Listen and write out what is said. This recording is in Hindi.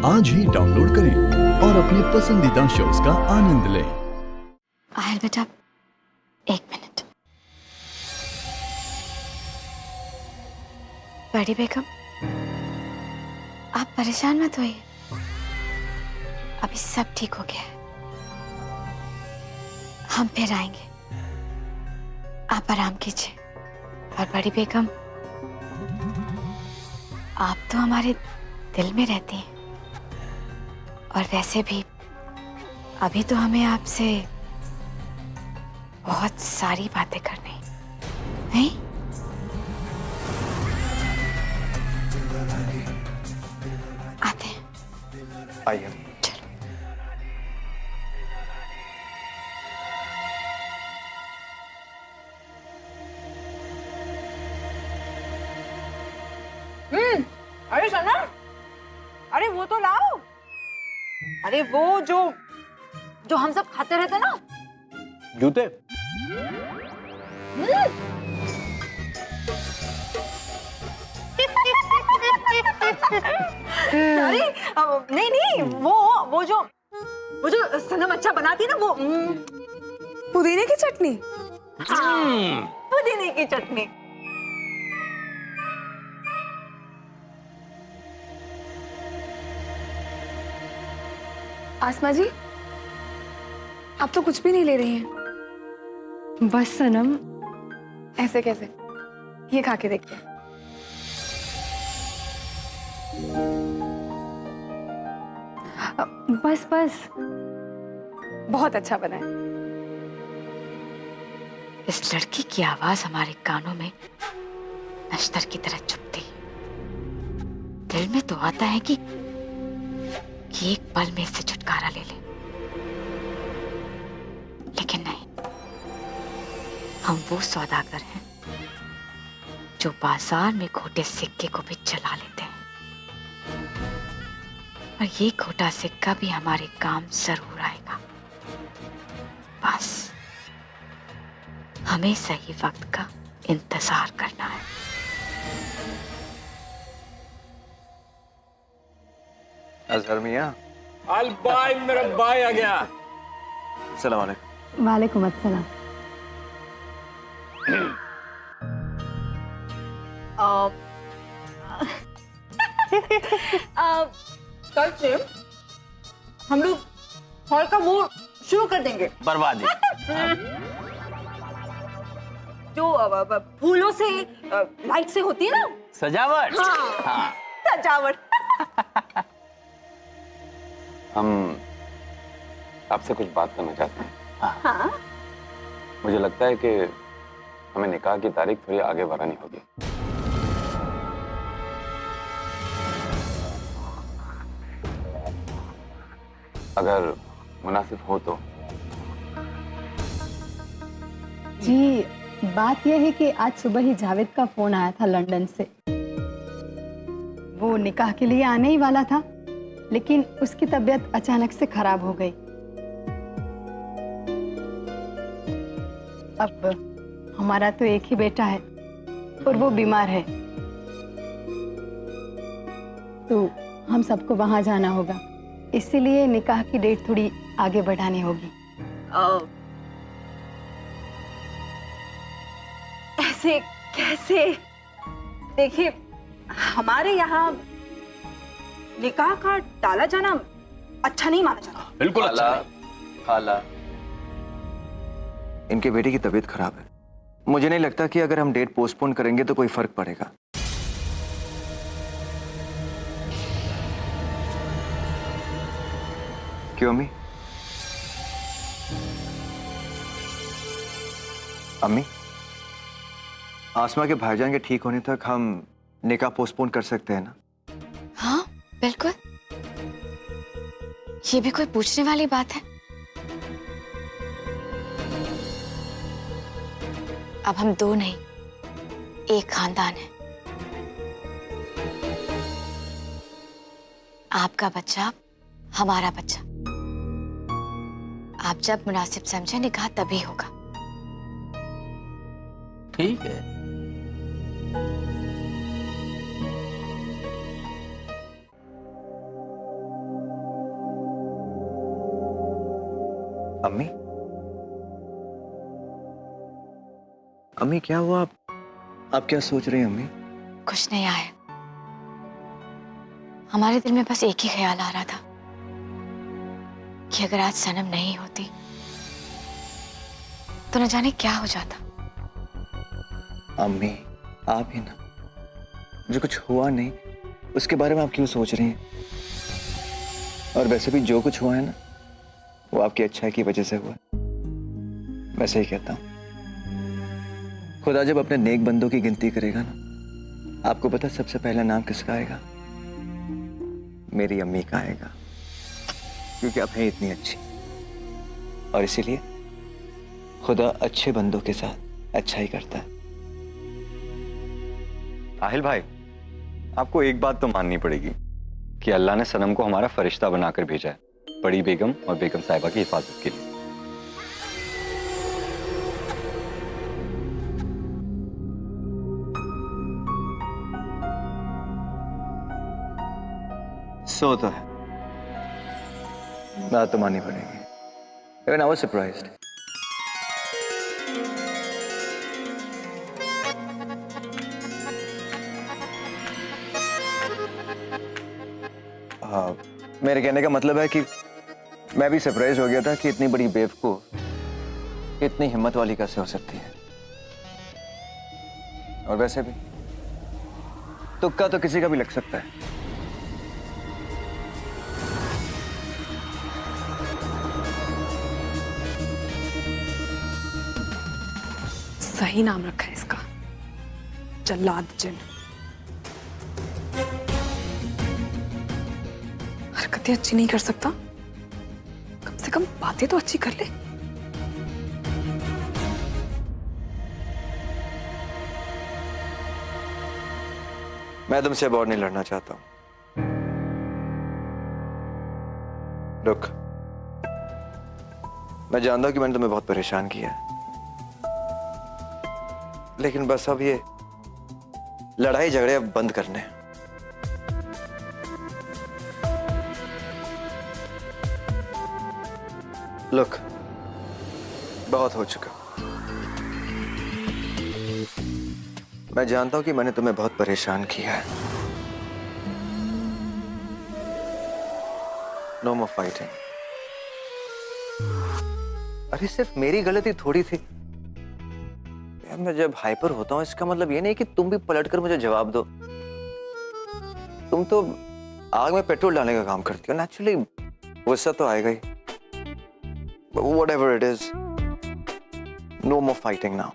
आज ही डाउनलोड करें और अपने पसंदीदा शोज का आनंद लें। आयल बेटा, 1 मिनट। बड़ी बेगम, आप परेशान मत होइए, अभी सब ठीक हो गया है। हम फिर आएंगे, आप आराम कीजिए। और बड़ी बेगम, आप तो हमारे दिल में रहती हैं, और वैसे भी अभी तो हमें आपसे बहुत सारी बातें करनी नहीं। आते हैं। आइए। चलो। अरे सनम, अरे वो तो लाओ। अरे वो जो हम सब खाते रहते ना, जूते। अरे नहीं नहीं, वो जो सनम अच्छा बनाती है ना, वो पुदीने की चटनी। हाँ, पुदीने की चटनी। आसमा जी, आप तो कुछ भी नहीं ले रही हैं। बस सनम, ऐसे कैसे? ये खा के देखिए। बस बस। बहुत अच्छा बना है। इस लड़की की आवाज हमारे कानों में नश्तर की तरह चुभती है। दिल में तो आता है कि एक पल में इससे छुटकारा ले ले, लेकिन नहीं। हम वो सौदागर हैं जो बाजार में खोटे सिक्के को भी चला लेते हैं, और ये खोटा सिक्का भी हमारे काम जरूर आएगा। बस हमें सही वक्त का इंतजार करना है। अजहर मियां। अल भाई, मेरा भाई आ गया। सलाम अलैकुम। वालेकुम अस्सलाम। कल से हम लोग हॉल का वो शुरू कर देंगे। बर्बादी। जो फूलों से लाइट से होती है ना, सजावट। हाँ, सजावट। हम आपसे कुछ बात करना चाहते हैं। हाँ, मुझे लगता है कि हमें निकाह की तारीख थोड़ी आगे बढ़ानी होगी। अगर मुनासिब हो तो। जी, बात यह है कि आज सुबह ही जावेद का फोन आया था लंदन से। वो निकाह के लिए आने ही वाला था, लेकिन उसकी तबीयत अचानक से खराब हो गई। अब हमारा तो एक ही बेटा है और वो बीमार है, तो हम सबको वहां जाना होगा। इसीलिए निकाह की डेट थोड़ी आगे बढ़ानी होगी। ऐसे कैसे? देखिए, हमारे यहाँ निकाह का टाला जाना अच्छा नहीं माना जाता। बिल्कुल अच्छा नहीं। खाला, इनके बेटे की तबीयत खराब है। मुझे नहीं लगता कि अगर हम डेट पोस्टपोन करेंगे तो कोई फर्क पड़ेगा। क्यों अम्मी? अम्मी, आसमा के भाईजान के ठीक होने तक हम निकाह पोस्टपोन कर सकते हैं ना? हाँ बिल्कुल, ये भी कोई पूछने वाली बात है। अब हम दो नहीं, एक खानदान है। आपका बच्चा, हमारा बच्चा। आप जब मुनासिब समझे निकाह तभी होगा। ठीक है। अम्मी, अम्मी क्या हुआ? आप क्या सोच रही हैं अम्मी? कुछ नहीं आए, हमारे दिल में बस एक ही ख्याल आ रहा था कि अगर आज सनम नहीं होती तो न जाने क्या हो जाता। अम्मी, आप ही ना, जो कुछ हुआ नहीं उसके बारे में आप क्यों सोच रही हैं? और वैसे भी जो कुछ हुआ है ना, वो आपकी अच्छाई की वजह से हुआ है। वैसे ही कहता हूं, खुदा जब अपने नेक बंदों की गिनती करेगा ना, आपको पता सबसे पहला नाम किसका आएगा? मेरी अम्मी का आएगा, क्योंकि आप हैं इतनी अच्छी। और इसीलिए खुदा अच्छे बंदों के साथ अच्छा ही करता है। आहिल भाई, आपको एक बात तो माननी पड़ेगी कि अल्लाह ने सनम को हमारा फरिश्ता बनाकर भेजा है, बड़ी बेगम और बेगम साहिबा की हिफाजत के लिए। सो तो है, बात तो माननी पड़ेगी। Even I was surprised. मेरे कहने का मतलब है कि मैं भी सरप्राइज हो गया था कि इतनी बड़ी बेवकूफ इतनी हिम्मत वाली कैसे हो सकती है। और वैसे भी तुक्का तो किसी का भी लग सकता है। सही नाम रखा है इसका, जल्लाद जिन। हरकतें अच्छी नहीं कर सकता, कम से कम बातें तो अच्छी कर ले। मैं तुमसे अब और नहीं लड़ना चाहता हूं। रुक, मैं जानता हूं कि मैंने तुम्हें बहुत परेशान किया है, लेकिन बस अब ये लड़ाई झगड़े अब बंद करने हैं। लुक, बहुत हो चुका। मैं जानता हूं कि मैंने तुम्हें बहुत परेशान किया है। नो मोर फाइटिंग। अरे सिर्फ मेरी गलती थोड़ी थी। यार मैं जब हाइपर होता हूं इसका मतलब ये नहीं कि तुम भी पलटकर मुझे जवाब दो। तुम तो आग में पेट्रोल डालने का काम करती हो। नेचुरली गुस्सा तो आएगा ही। Whatever it is, no more fighting now.